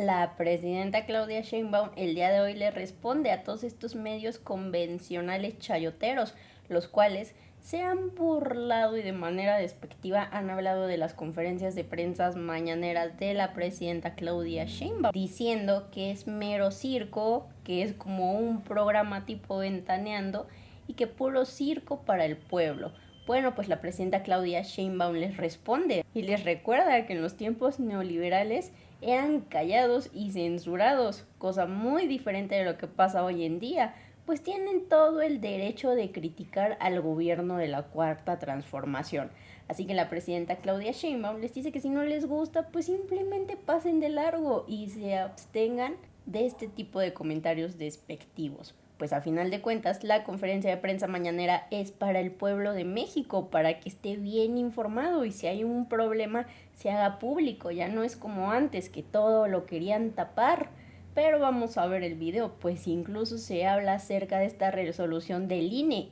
La presidenta Claudia Sheinbaum el día de hoy le responde a todos estos medios convencionales chayoteros, los cuales se han burlado y de manera despectiva han hablado de las conferencias de prensa mañaneras de la presidenta Claudia Sheinbaum, diciendo que es mero circo, que es como un programa tipo Ventaneando y que puro circo para el pueblo. Bueno, pues la presidenta Claudia Sheinbaum les responde y les recuerda que en los tiempos neoliberales eran callados y censurados, cosa muy diferente de lo que pasa hoy en día, pues tienen todo el derecho de criticar al gobierno de la Cuarta Transformación. Así que la presidenta Claudia Sheinbaum les dice que si no les gusta, pues simplemente pasen de largo y se abstengan de este tipo de comentarios despectivos. Pues a final de cuentas, la conferencia de prensa mañanera es para el pueblo de México, para que esté bien informado y si hay un problema se haga público. Ya no es como antes, que todo lo querían tapar. Pero vamos a ver el video, pues incluso se habla acerca de esta resolución del INE,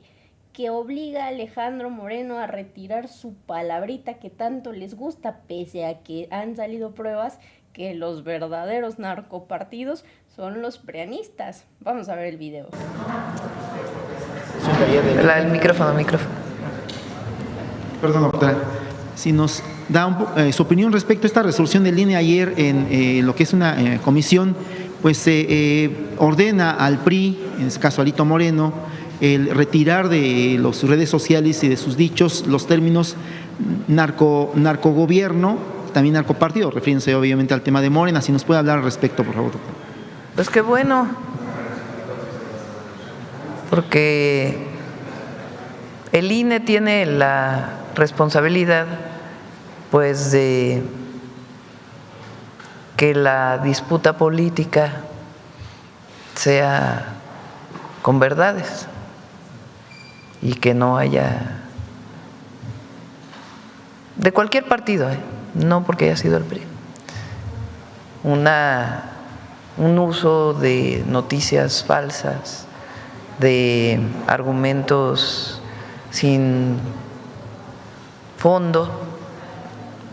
que obliga a Alejandro Moreno a retirar su palabrita que tanto les gusta, pese a que han salido pruebas que los verdaderos narcopartidos son los preanistas. Vamos a ver el video. El micrófono. Perdón, doctora. Si nos da su opinión respecto a esta resolución del INE ayer en lo que es una comisión, pues se ordena al PRI, en este caso a Alito Moreno, el retirar de las redes sociales y de sus dichos los términos narcogobierno, también narcopartido, refiriéndose obviamente al tema de Morena. Si nos puede hablar al respecto, por favor, doctor. Pues qué bueno, porque el INE tiene la responsabilidad, pues, de que la disputa política sea con verdades y que no haya, de cualquier partido, no porque haya sido el PRI, un uso de noticias falsas, de argumentos sin fondo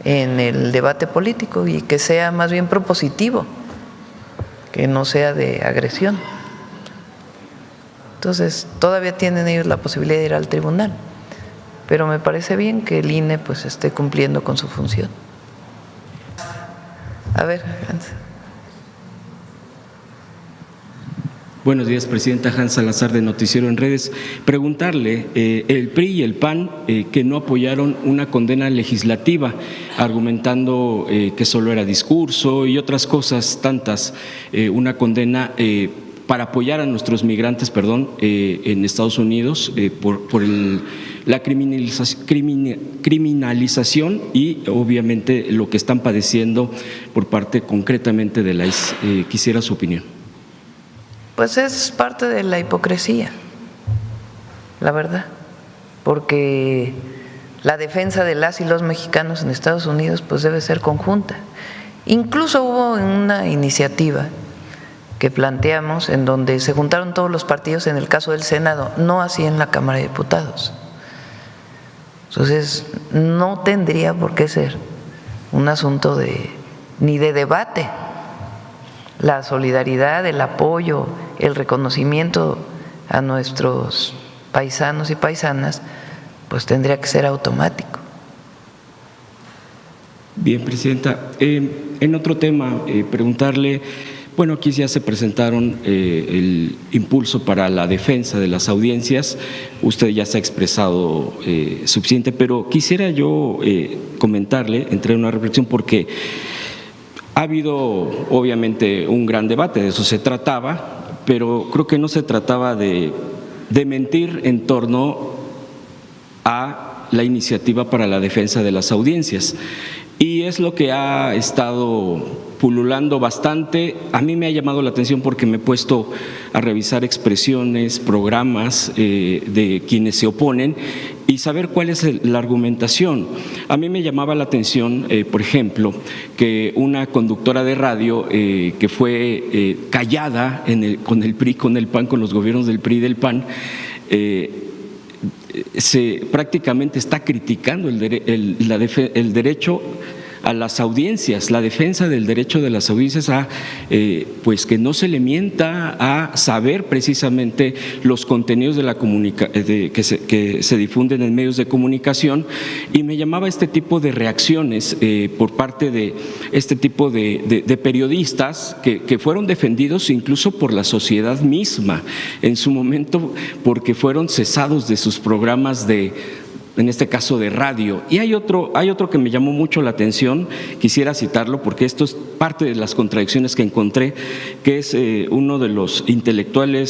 en el debate político y que sea más bien propositivo, que no sea de agresión. Entonces, todavía tienen ellos la posibilidad de ir al tribunal, pero me parece bien que el INE pues esté cumpliendo con su función. A ver, Hans. Buenos días, presidenta. Hans Salazar, de Noticiero en Redes. Preguntarle, el PRI y el PAN que no apoyaron una condena legislativa, argumentando que solo era discurso y otras cosas tantas, una condena para apoyar a nuestros migrantes, en Estados Unidos por la criminalización y obviamente lo que están padeciendo por parte concretamente de la ICE. Quisiera su opinión. Pues es parte de la hipocresía, la verdad, porque la defensa de las y los mexicanos en Estados Unidos pues debe ser conjunta. Incluso hubo una iniciativa que planteamos en donde se juntaron todos los partidos en el caso del Senado, no así en la Cámara de Diputados. Entonces, no tendría por qué ser un asunto ni de debate. La solidaridad, el apoyo, el reconocimiento a nuestros paisanos y paisanas, pues tendría que ser automático. Bien, presidenta. En otro tema, preguntarle, bueno, aquí ya se presentaron el impulso para la defensa de las audiencias, usted ya se ha expresado suficiente, pero quisiera yo comentarle, entrar en una reflexión, porque ha habido obviamente un gran debate, de eso se trataba, pero creo que no se trataba de mentir en torno a la iniciativa para la defensa de las audiencias. Y es lo que ha estado pululando bastante. A mí me ha llamado la atención porque me he puesto a revisar expresiones, programas de quienes se oponen y saber cuál es la argumentación. A mí me llamaba la atención, por ejemplo, que una conductora de radio que fue callada con el PRI, con el PAN, con los gobiernos del PRI y del PAN, prácticamente está criticando el derecho a las audiencias, la defensa del derecho de las audiencias a pues que no se le mienta, a saber precisamente los contenidos de la que se difunden en medios de comunicación, y me llamaba este tipo de reacciones por parte de este tipo de periodistas que fueron defendidos incluso por la sociedad misma en su momento, porque fueron cesados de sus programas en este caso de radio. Y hay otro que me llamó mucho la atención, quisiera citarlo porque esto es parte de las contradicciones que encontré, que es uno de los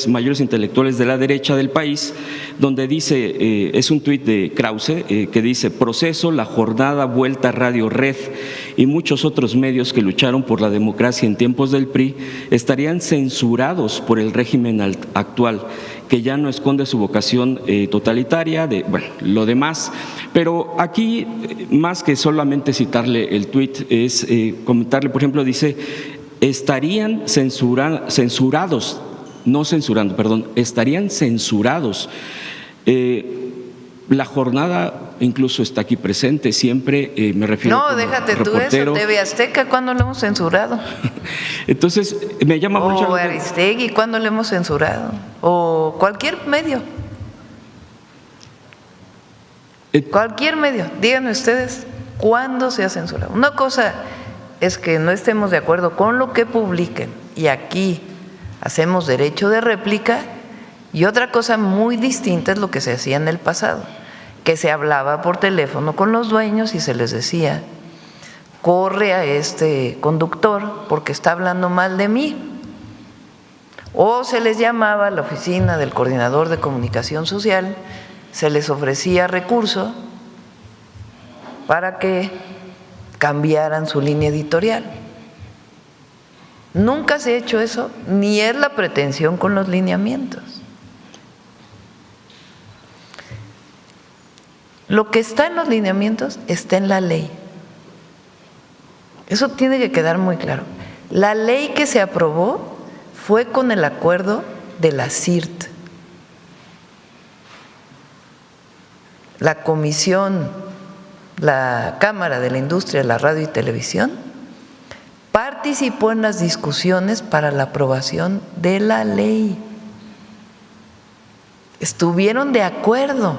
mayores intelectuales de la derecha del país, donde dice, es un tuit de Krause, que dice: Proceso, La Jornada, Vuelta, Radio Red y muchos otros medios que lucharon por la democracia en tiempos del PRI estarían censurados por el régimen actual, que ya no esconde su vocación totalitaria, lo demás. Pero aquí, más que solamente citarle el tuit, es comentarle, por ejemplo, dice, estarían censurados, no censurando, perdón, estarían censurados. La Jornada incluso está aquí presente, siempre me refiero No, déjate tú eso, TV Azteca, ¿cuándo lo hemos censurado? Entonces, me llama mucho. O Aristegui, ¿cuándo lo hemos censurado? O cualquier medio. Cualquier medio, díganme ustedes, ¿cuándo se ha censurado? Una cosa es que no estemos de acuerdo con lo que publiquen, y aquí hacemos derecho de réplica, y otra cosa muy distinta es lo que se hacía en el pasado, que se hablaba por teléfono con los dueños y se les decía: corre a este conductor porque está hablando mal de mí. O se les llamaba a la oficina del coordinador de comunicación social, se les ofrecía recurso para que cambiaran su línea editorial. Nunca se ha hecho eso, ni es la pretensión con los lineamientos. Lo que está en los lineamientos está en la ley. Eso tiene que quedar muy claro. La ley que se aprobó fue con el acuerdo de la CIRT. La comisión, la Cámara de la Industria de la Radio y Televisión, participó en las discusiones para la aprobación de la ley. Estuvieron de acuerdo.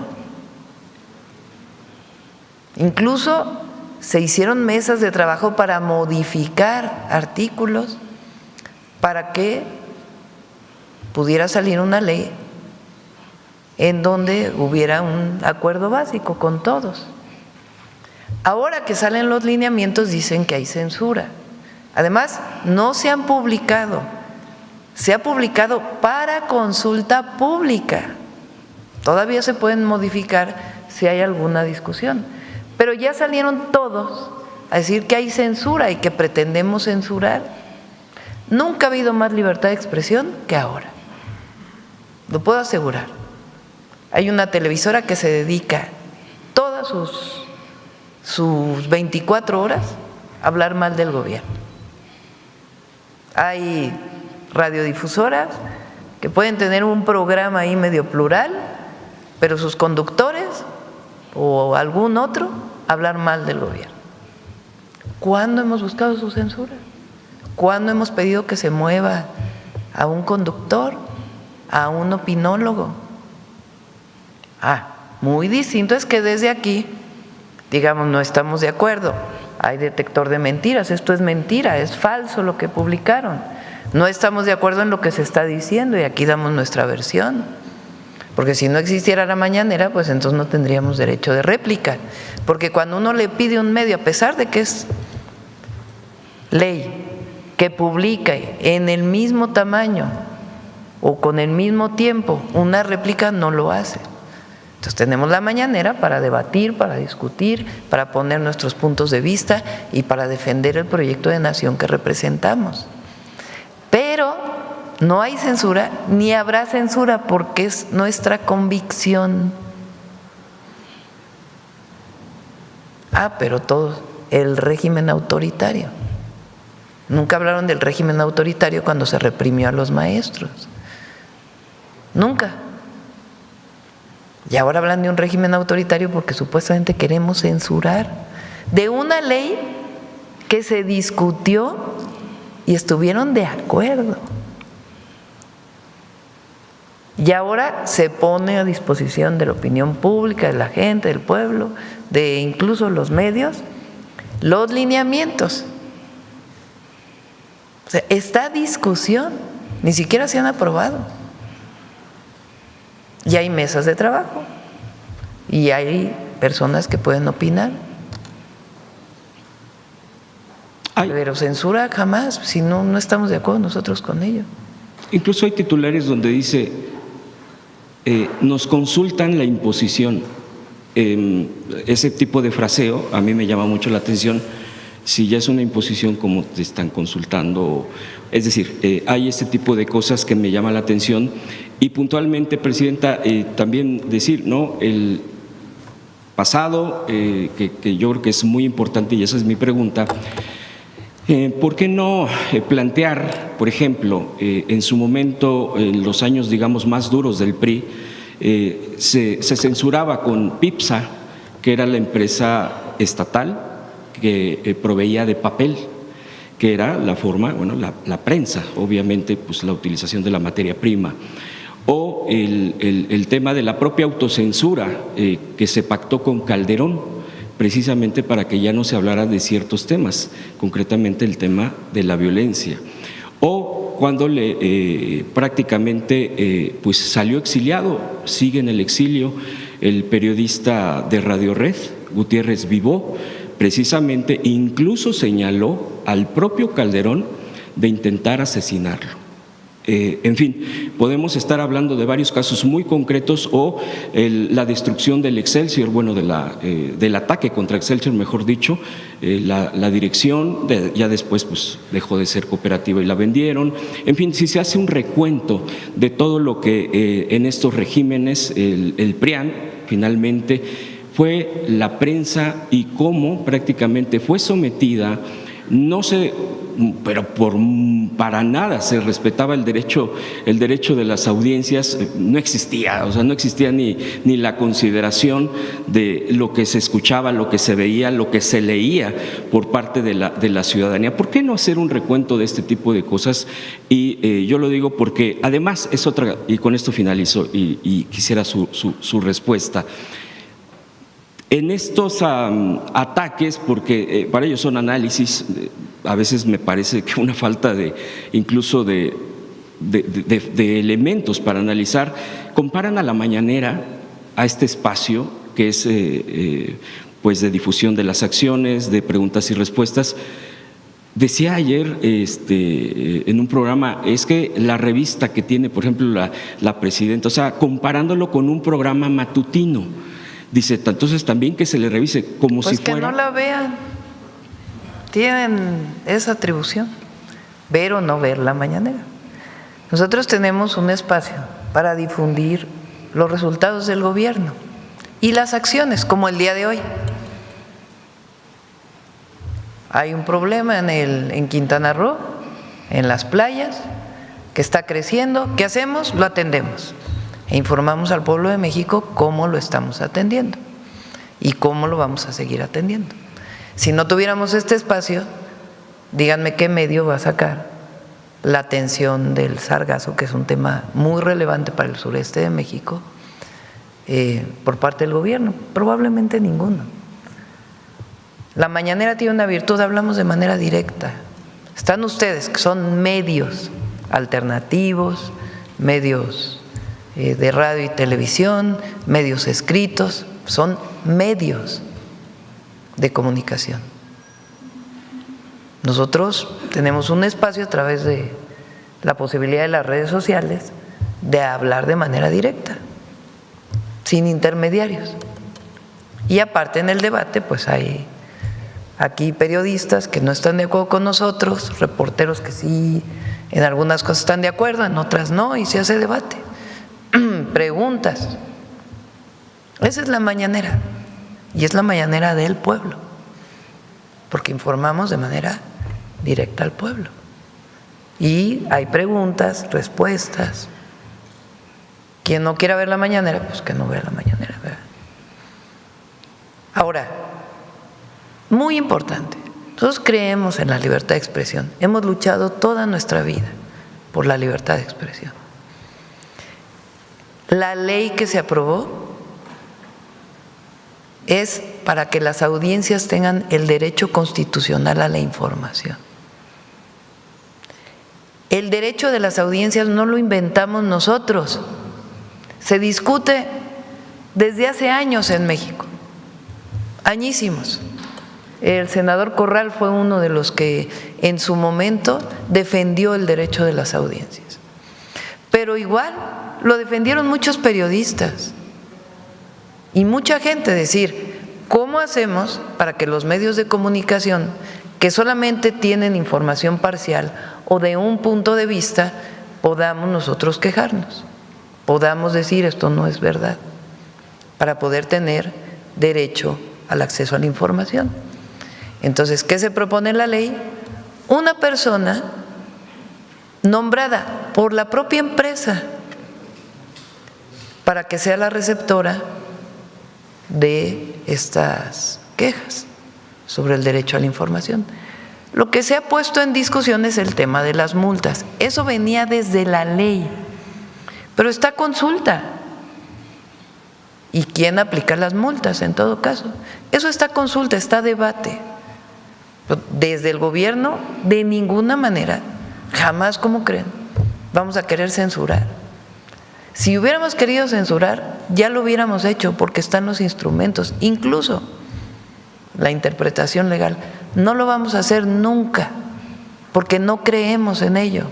Incluso se hicieron mesas de trabajo para modificar artículos para que pudiera salir una ley en donde hubiera un acuerdo básico con todos. Ahora que salen los lineamientos dicen que hay censura. Además, no se han publicado, se ha publicado para consulta pública. Todavía se pueden modificar si hay alguna discusión, pero ya salieron todos a decir que hay censura y que pretendemos censurar. Nunca ha habido más libertad de expresión que ahora, lo puedo asegurar. Hay una televisora que se dedica todas sus 24 horas a hablar mal del gobierno. Hay radiodifusoras que pueden tener un programa ahí medio plural, pero sus conductores o algún otro hablar mal del gobierno. ¿Cuándo hemos buscado su censura? ¿Cuándo hemos pedido que se mueva a un conductor, a un opinólogo? Muy distinto es que desde aquí digamos no estamos de acuerdo, hay detector de mentiras, esto es mentira, es falso lo que publicaron, no estamos de acuerdo en lo que se está diciendo y aquí damos nuestra versión, porque si no existiera la mañanera, pues entonces no tendríamos derecho de réplica, porque cuando uno le pide a un medio, a pesar de que es ley, que publique en el mismo tamaño o con el mismo tiempo una réplica, no lo hace. Entonces tenemos la mañanera para debatir, para discutir, para poner nuestros puntos de vista y para defender el proyecto de nación que representamos. Pero no hay censura ni habrá censura porque es nuestra convicción. Pero todo el régimen autoritario. Nunca hablaron del régimen autoritario cuando se reprimió a los maestros. Nunca. Y ahora hablan de un régimen autoritario porque supuestamente queremos censurar de una ley que se discutió y estuvieron de acuerdo. Y ahora se pone a disposición de la opinión pública, de la gente, del pueblo, de incluso los medios, los lineamientos. O sea, esta discusión ni siquiera se han aprobado. Y hay mesas de trabajo y hay personas que pueden opinar. Pero censura jamás, si no estamos de acuerdo nosotros con ello. Incluso hay titulares donde dice, nos consultan la imposición. Ese tipo de fraseo a mí me llama mucho la atención. Si ya es una imposición, como te están consultando, es decir, hay este tipo de cosas que me llaman la atención. Y puntualmente, Presidenta, también decir, ¿no?, el pasado, que yo creo que es muy importante, y esa es mi pregunta, ¿por qué no plantear, por ejemplo, en su momento, en los años, digamos, más duros del PRI, se censuraba con PIPSA, que era la empresa estatal que proveía de papel, que era la forma, bueno, la prensa, obviamente, pues la utilización de la materia prima, o el tema de la propia autocensura que se pactó con Calderón, precisamente para que ya no se hablara de ciertos temas, concretamente el tema de la violencia, o cuando prácticamente pues salió exiliado, sigue en el exilio, el periodista de Radio Red, Gutiérrez Vivó, precisamente incluso señaló al propio Calderón de intentar asesinarlo. En fin, podemos estar hablando de varios casos muy concretos, o la destrucción del Excelsior, bueno, del ataque contra Excelsior, mejor dicho, la dirección, ya después pues dejó de ser cooperativa y la vendieron. En fin, si se hace un recuento de todo lo que en estos regímenes el PRIAN finalmente fue la prensa y cómo prácticamente fue sometida, no sé, pero para nada se respetaba el derecho de las audiencias, no existía, o sea, no existía ni la consideración de lo que se escuchaba, lo que se veía, lo que se leía por parte de la ciudadanía. ¿Por qué no hacer un recuento de este tipo de cosas? Y yo lo digo porque además es otra, y con esto finalizo y quisiera su respuesta. En estos ataques, porque para ellos son análisis, a veces me parece que una falta incluso de elementos para analizar, comparan a la mañanera, a este espacio que es pues de difusión de las acciones, de preguntas y respuestas. Decía ayer en un programa, es que la revista que tiene, por ejemplo, la presidenta, o sea, comparándolo con un programa matutino, dice, entonces también que se le revise como pues si fuera… Pues que no la vean, tienen esa atribución, ver o no ver la mañanera. Nosotros tenemos un espacio para difundir los resultados del gobierno y las acciones, como el día de hoy. Hay un problema en Quintana Roo, en las playas, que está creciendo. ¿Qué hacemos? Lo atendemos. E informamos al pueblo de México cómo lo estamos atendiendo y cómo lo vamos a seguir atendiendo. Si no tuviéramos este espacio, díganme qué medio va a sacar la atención del sargazo, que es un tema muy relevante para el sureste de México, por parte del gobierno. Probablemente ninguno. La mañanera tiene una virtud, hablamos de manera directa. Están ustedes, que son medios alternativos, medios de radio y televisión, medios escritos, son medios de comunicación. Nosotros tenemos un espacio a través de la posibilidad de las redes sociales de hablar de manera directa, sin intermediarios. Y aparte en el debate, pues hay aquí periodistas que no están de acuerdo con nosotros, reporteros que sí, en algunas cosas están de acuerdo, en otras no, y se hace debate. Preguntas. Esa es la mañanera, y es la mañanera del pueblo, porque informamos de manera directa al pueblo. Y hay preguntas, respuestas. Quien no quiera ver la mañanera, pues que no vea la mañanera, ¿verdad? Ahora, muy importante, Nosotros creemos en la libertad de expresión. Hemos luchado toda nuestra vida por la libertad de expresión. La ley que se aprobó es para que las audiencias tengan el derecho constitucional a la información. El derecho de las audiencias no lo inventamos nosotros, se discute desde hace años en México, añísimos. El senador Corral fue uno de los que en su momento defendió el derecho de las audiencias, pero igual lo defendieron muchos periodistas y mucha gente, decir, ¿cómo hacemos para que los medios de comunicación que solamente tienen información parcial o de un punto de vista podamos nosotros quejarnos, podamos decir esto no es verdad, para poder tener derecho al acceso a la información? Entonces, ¿qué se propone en la ley? Una persona nombrada por la propia empresa para que sea la receptora de estas quejas sobre el derecho a la información. Lo que se ha puesto en discusión es el tema de las multas. Eso venía desde la ley, pero está a consulta. ¿Y quién aplica las multas en todo caso? Eso está a consulta, está a debate. Desde el gobierno, de ninguna manera, jamás, ¿cómo creen?, vamos a querer censurar. Si hubiéramos querido censurar, ya lo hubiéramos hecho porque están los instrumentos, incluso la interpretación legal. No lo vamos a hacer nunca porque no creemos en ello,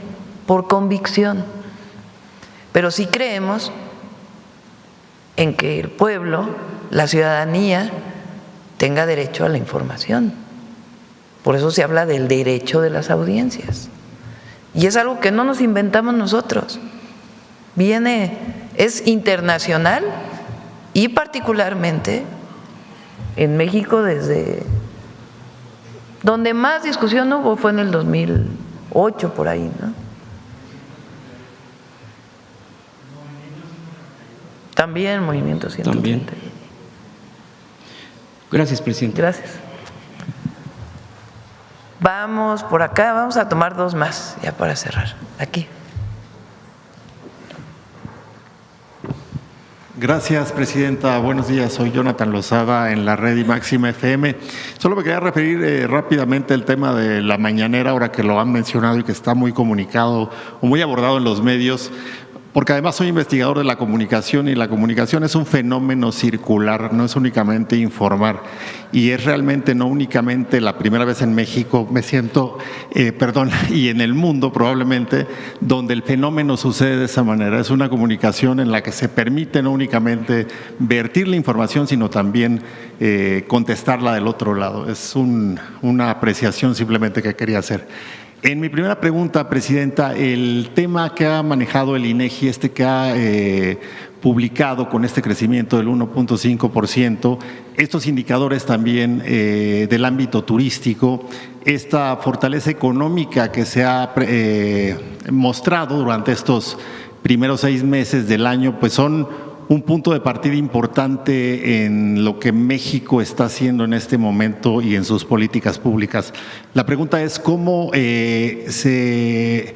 por convicción. Pero sí creemos en que el pueblo, la ciudadanía, tenga derecho a la información. Por eso se habla del derecho de las audiencias. Y es algo que no nos inventamos nosotros. Es internacional y particularmente en México, desde donde más discusión hubo fue en el 2008, por ahí, ¿no? También Movimiento 180. También. Gracias, presidente. Gracias. Vamos por acá, vamos a tomar dos más ya para cerrar. Aquí. Gracias, presidenta. Buenos días. Soy Jonathan Lozada en la red y Máxima FM. Solo me quería referir rápidamente al tema de la mañanera, ahora que lo han mencionado y que está muy comunicado o muy abordado en los medios, porque además soy investigador de la comunicación y la comunicación es un fenómeno circular, no es únicamente informar. Y es realmente no únicamente la primera vez en México, y en el mundo probablemente, donde el fenómeno sucede de esa manera. Es una comunicación en la que se permite no únicamente vertir la información, sino también contestarla del otro lado. Es una apreciación simplemente que quería hacer. En mi primera pregunta, presidenta, el tema que ha manejado el INEGI, que ha publicado con este crecimiento del 1.5%, estos indicadores también del ámbito turístico, esta fortaleza económica que se ha mostrado durante estos primeros 6 meses del año, pues son un punto de partida importante en lo que México está haciendo en este momento y en sus políticas públicas. La pregunta es cómo se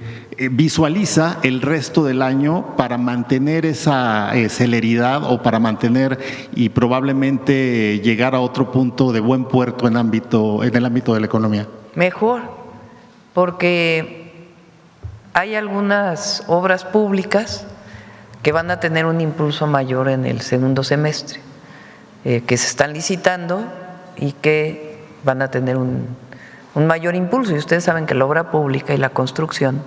visualiza el resto del año para mantener esa celeridad o para mantener y probablemente llegar a otro punto de buen puerto en el ámbito de la economía. Mejor, porque hay algunas obras públicas que van a tener un impulso mayor en el segundo semestre, que se están licitando y que van a tener un mayor impulso. Y ustedes saben que la obra pública y la construcción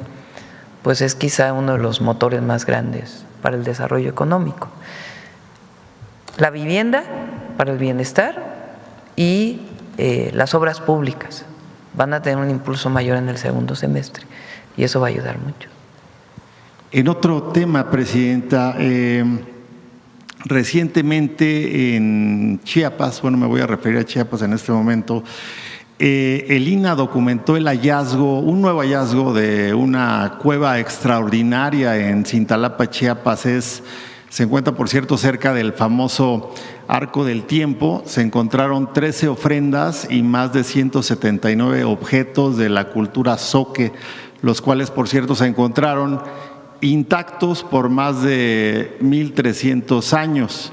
pues es quizá uno de los motores más grandes para el desarrollo económico. La vivienda para el bienestar y las obras públicas van a tener un impulso mayor en el segundo semestre y eso va a ayudar mucho. En otro tema, presidenta, recientemente en Chiapas, me voy a referir a Chiapas en este momento, el INAH documentó un nuevo hallazgo de una cueva extraordinaria en Cintalapa, Chiapas. Es Se encuentra, por cierto, cerca del famoso Arco del Tiempo. Se encontraron 13 ofrendas y más de 179 objetos de la cultura zoque, los cuales, por cierto, se encontraron intactos por más de 1,300 años.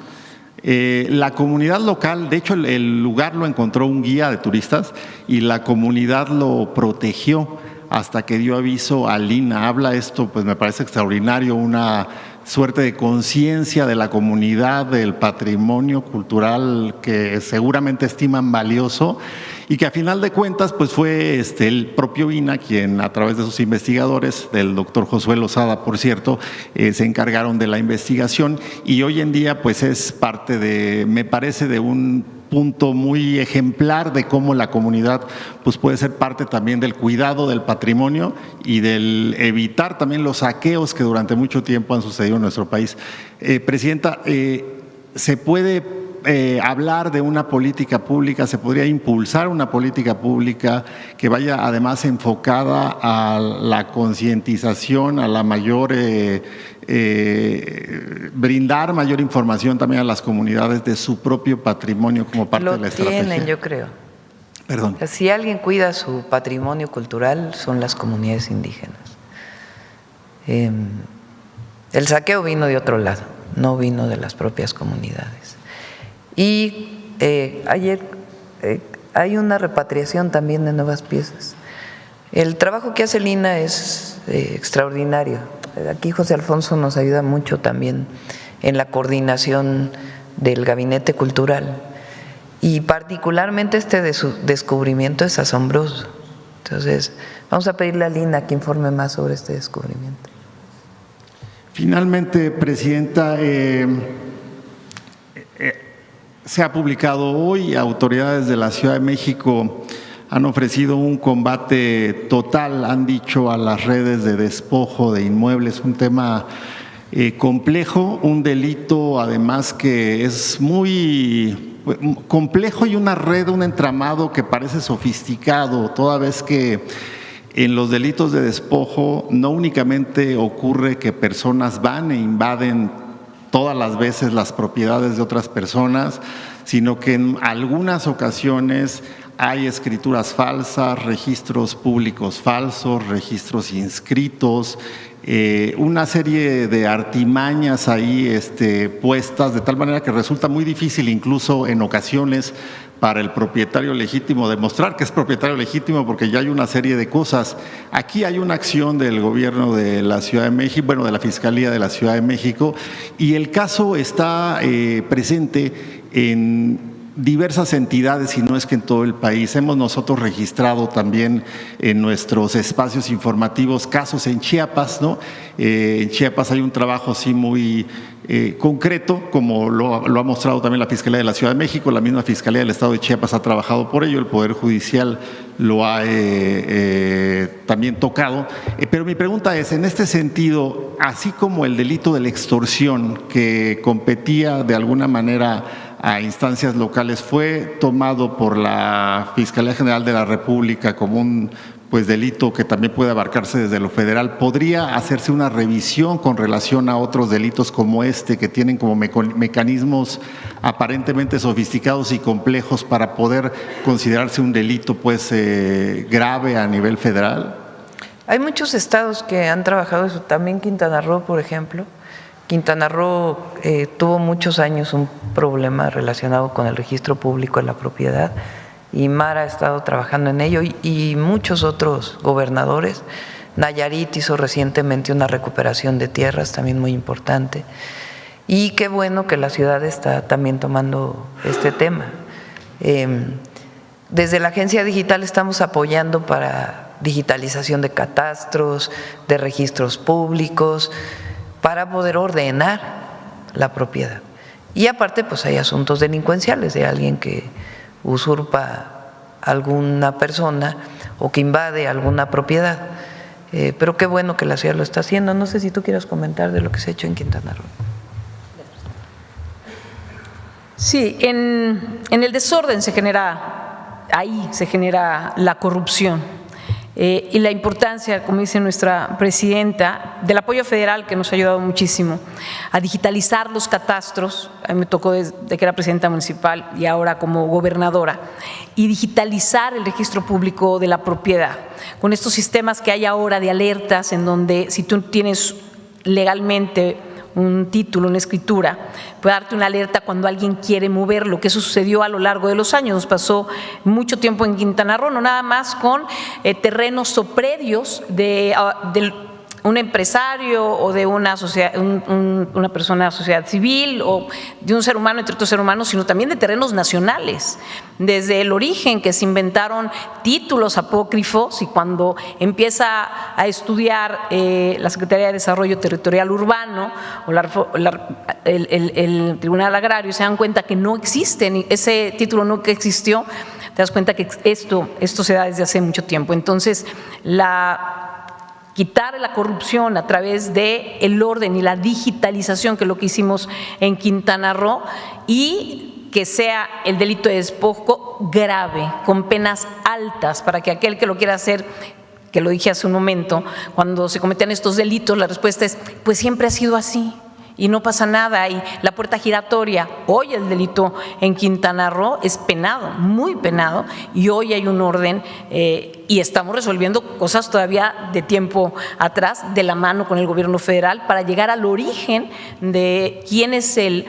La comunidad local, de hecho el lugar lo encontró un guía de turistas y la comunidad lo protegió hasta que dio aviso al INAH. Habla esto, pues me parece extraordinario, una suerte de conciencia de la comunidad del patrimonio cultural que seguramente estiman valioso y que a final de cuentas pues fue el propio INAH quien a través de sus investigadores, del doctor Josué Lozada por cierto, se encargaron de la investigación y hoy en día pues es parte de, me parece, de un punto muy ejemplar de cómo la comunidad pues puede ser parte también del cuidado del patrimonio y del evitar también los saqueos que durante mucho tiempo han sucedido en nuestro país. Presidenta, ¿se puede hablar de una política pública, se podría impulsar una política pública que vaya además enfocada a la concientización, a la mayor brindar mayor información también a las comunidades de su propio patrimonio como parte de la estrategia? Lo tienen, yo creo. Perdón. Si alguien cuida su patrimonio cultural, son las comunidades indígenas. El saqueo vino de otro lado, no vino de las propias comunidades. Y ayer hay una repatriación también de nuevas piezas. El trabajo que hace el INAH es extraordinario. Aquí José Alfonso nos ayuda mucho también en la coordinación del gabinete cultural y particularmente este de su descubrimiento es asombroso. Entonces vamos a pedirle al INAH que informe más sobre este descubrimiento. Finalmente, Presidenta, se ha publicado hoy, autoridades de la Ciudad de México han ofrecido un combate total, han dicho, a las redes de despojo de inmuebles, un tema complejo, un delito además que es muy complejo y una red, un entramado que parece sofisticado, toda vez que en los delitos de despojo no únicamente ocurre que personas van e invaden todas las veces las propiedades de otras personas, sino que en algunas ocasiones hay escrituras falsas, registros públicos falsos, registros inscritos, una serie de artimañas ahí puestas de tal manera que resulta muy difícil incluso en ocasiones para el propietario legítimo demostrar que es propietario legítimo porque ya hay una serie de cosas. Aquí hay una acción del gobierno de la Ciudad de México, bueno, de la Fiscalía de la Ciudad de México, y el caso está presente en diversas entidades y no es que en todo el país. Hemos nosotros registrado también en nuestros espacios informativos casos en Chiapas, ¿no? En Chiapas hay un trabajo así muy concreto, como lo ha mostrado también la Fiscalía de la Ciudad de México, la misma Fiscalía del Estado de Chiapas ha trabajado por ello, el Poder Judicial lo ha también tocado. Pero mi pregunta es, en este sentido, así como el delito de la extorsión que competía de alguna manera a instancias locales, fue tomado por la Fiscalía General de la República como un delito que también puede abarcarse desde lo federal. ¿Podría hacerse una revisión con relación a otros delitos como este que tienen como mecanismos aparentemente sofisticados y complejos para poder considerarse un delito grave a nivel federal? Hay muchos estados que han trabajado eso, también Quintana Roo, por ejemplo. Quintana Roo tuvo muchos años un problema relacionado con el registro público de la propiedad y Mara ha estado trabajando en ello y muchos otros gobernadores. Nayarit hizo recientemente una recuperación de tierras también muy importante y qué bueno que la ciudad está también tomando este tema. Desde la Agencia Digital estamos apoyando para digitalización de catastros, de registros públicos, para poder ordenar la propiedad. Y aparte, pues hay asuntos delincuenciales de alguien que usurpa a alguna persona o que invade alguna propiedad. Pero qué bueno que la ciudad lo está haciendo. No sé si tú quieras comentar de lo que se ha hecho en Quintana Roo. Sí, en el desorden se genera la corrupción. y la importancia, como dice nuestra presidenta, del apoyo federal que nos ha ayudado muchísimo a digitalizar los catastros. A mí me tocó desde que era presidenta municipal y ahora como gobernadora, y digitalizar el registro público de la propiedad con estos sistemas que hay ahora de alertas, en donde si tú tienes legalmente un título, una escritura, puede darte una alerta cuando alguien quiere moverlo, que eso sucedió a lo largo de los años. Nos pasó mucho tiempo en Quintana Roo, no nada más con terrenos o predios de un empresario o de una sociedad, una persona de sociedad civil o de un ser humano entre otros seres humanos, sino también de terrenos nacionales. Desde el origen que se inventaron títulos apócrifos, y cuando empieza a estudiar la Secretaría de Desarrollo Territorial Urbano o el Tribunal Agrario, se dan cuenta que no existen, ese título nunca existió. Te das cuenta que esto se da desde hace mucho tiempo. Entonces, quitar la corrupción a través del orden y la digitalización, que es lo que hicimos en Quintana Roo, y que sea el delito de despojo grave, con penas altas, para que aquel que lo quiera hacer, que lo dije hace un momento, cuando se cometen estos delitos, la respuesta es, pues siempre ha sido así y no pasa nada. Y la puerta giratoria, hoy el delito en Quintana Roo es penado, muy penado, y hoy hay un orden y estamos resolviendo cosas todavía de tiempo atrás, de la mano con el gobierno federal, para llegar al origen de quién es el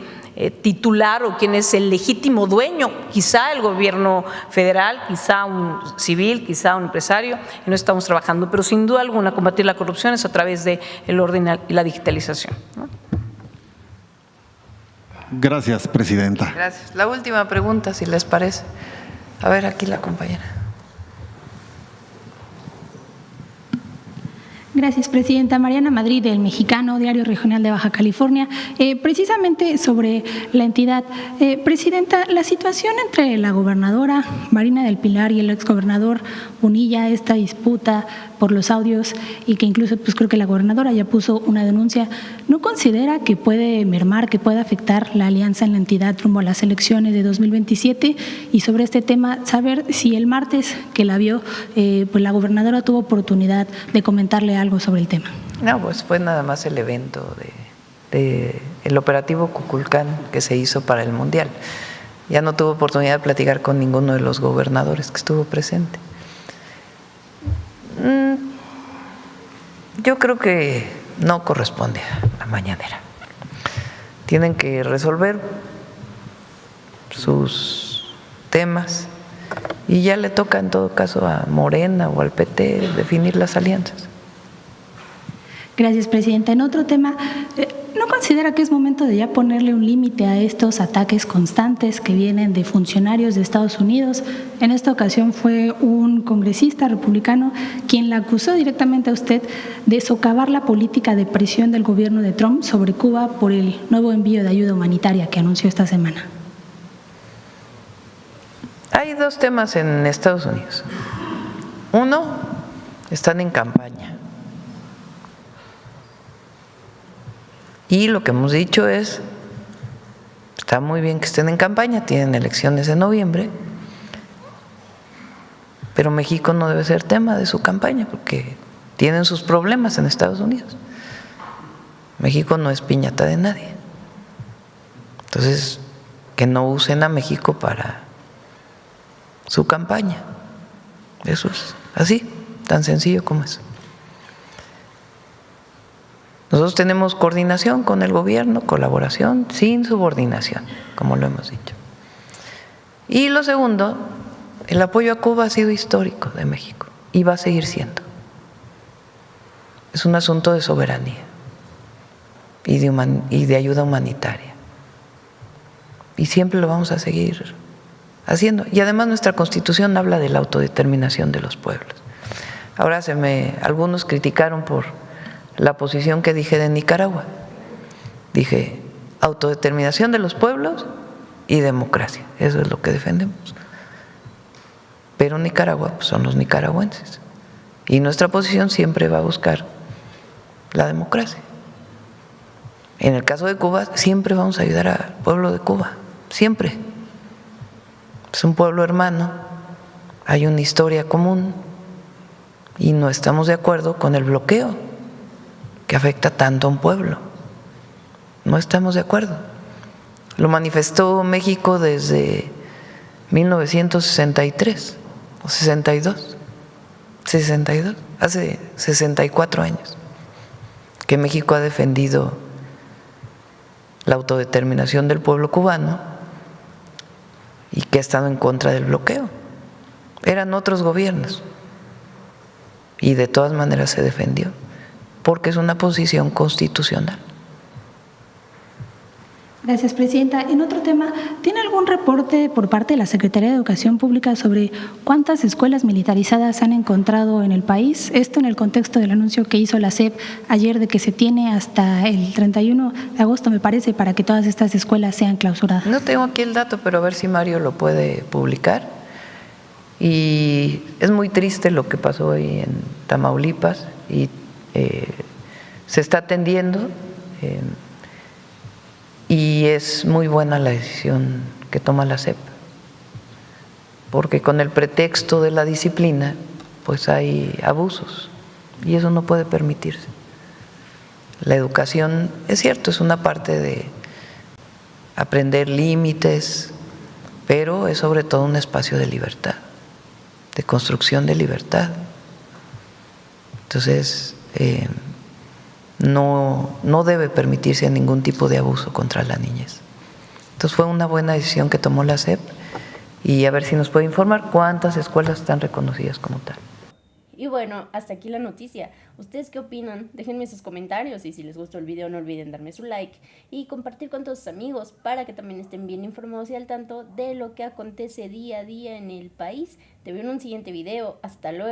titular o quién es el legítimo dueño, quizá el gobierno federal, quizá un civil, quizá un empresario, y no estamos trabajando, pero sin duda alguna combatir la corrupción es a través del orden y la digitalización, ¿no? Gracias, presidenta. Gracias. La última pregunta, si les parece. A ver, aquí la compañera. Gracias, presidenta. Mariana Madrid, del Mexicano, Diario Regional de Baja California. Precisamente sobre la entidad. Presidenta, la situación entre la gobernadora Marina del Pilar y el exgobernador Bonilla, esta disputa por los audios, y que incluso pues creo que la gobernadora ya puso una denuncia, ¿no considera que puede mermar, que puede afectar la alianza en la entidad rumbo a las elecciones de 2027? Y sobre este tema, saber si el martes que la vio, pues la gobernadora tuvo oportunidad de comentarle algo sobre el tema. No, pues fue nada más el evento de el operativo Cuculcán que se hizo para el Mundial. Ya no tuvo oportunidad de platicar con ninguno de los gobernadores que estuvo presente. Yo creo que no corresponde a la mañanera. Tienen que resolver sus temas y ya le toca en todo caso a Morena o al PT definir las alianzas. Gracias, presidenta. En otro tema, ¿no considera que es momento de ya ponerle un límite a estos ataques constantes que vienen de funcionarios de Estados Unidos? En esta ocasión fue un congresista republicano quien la acusó directamente a usted de socavar la política de presión del gobierno de Trump sobre Cuba por el nuevo envío de ayuda humanitaria que anunció esta semana. Hay dos temas en Estados Unidos. Uno, están en campaña. Y lo que hemos dicho es, está muy bien que estén en campaña, tienen elecciones en noviembre, pero México no debe ser tema de su campaña porque tienen sus problemas en Estados Unidos. México no es piñata de nadie. Entonces, que no usen a México para su campaña. Eso es así, tan sencillo como eso. Nosotros tenemos coordinación con el gobierno, colaboración, sin subordinación, como lo hemos dicho. Y lo segundo, el apoyo a Cuba ha sido histórico de México y va a seguir siendo. Es un asunto de soberanía y de ayuda humanitaria. Y siempre lo vamos a seguir haciendo. Y además nuestra Constitución habla de la autodeterminación de los pueblos. Ahora algunos criticaron por la posición que dije de Nicaragua. Dije autodeterminación de los pueblos y democracia. Eso es lo que defendemos. Pero Nicaragua pues, son los nicaragüenses. Y nuestra posición siempre va a buscar la democracia. En el caso de Cuba, siempre vamos a ayudar al pueblo de Cuba. Siempre. Es un pueblo hermano. Hay una historia común. y no estamos de acuerdo con el bloqueo que afecta tanto a un pueblo. No estamos de acuerdo. Lo manifestó México desde 1963 o 62, hace 64 años que México ha defendido la autodeterminación del pueblo cubano y que ha estado en contra del bloqueo. Eran otros gobiernos y de todas maneras se defendió porque es una posición constitucional. Gracias, Presidenta. En otro tema, ¿tiene algún reporte por parte de la Secretaría de Educación Pública sobre cuántas escuelas militarizadas han encontrado en el país? Esto en el contexto del anuncio que hizo la SEP ayer de que se tiene hasta el 31 de agosto, me parece, para que todas estas escuelas sean clausuradas. No tengo aquí el dato, pero a ver si Mario lo puede publicar. Y es muy triste lo que pasó hoy en Tamaulipas y se está atendiendo. Y es muy buena la decisión que toma la SEP, porque con el pretexto de la disciplina, pues hay abusos y eso no puede permitirse. La educación, es cierto, es una parte de aprender límites, pero es sobre todo un espacio de libertad, de construcción de libertad. Entonces, no debe permitirse ningún tipo de abuso contra la niñez. Entonces fue una buena decisión que tomó la SEP y a ver si nos puede informar cuántas escuelas están reconocidas como tal. Y bueno, hasta aquí la noticia. ¿Ustedes qué opinan? Déjenme sus comentarios y si les gustó el video no olviden darme su like y compartir con todos sus amigos para que también estén bien informados y al tanto de lo que acontece día a día en el país. Te veo en un siguiente video. Hasta luego.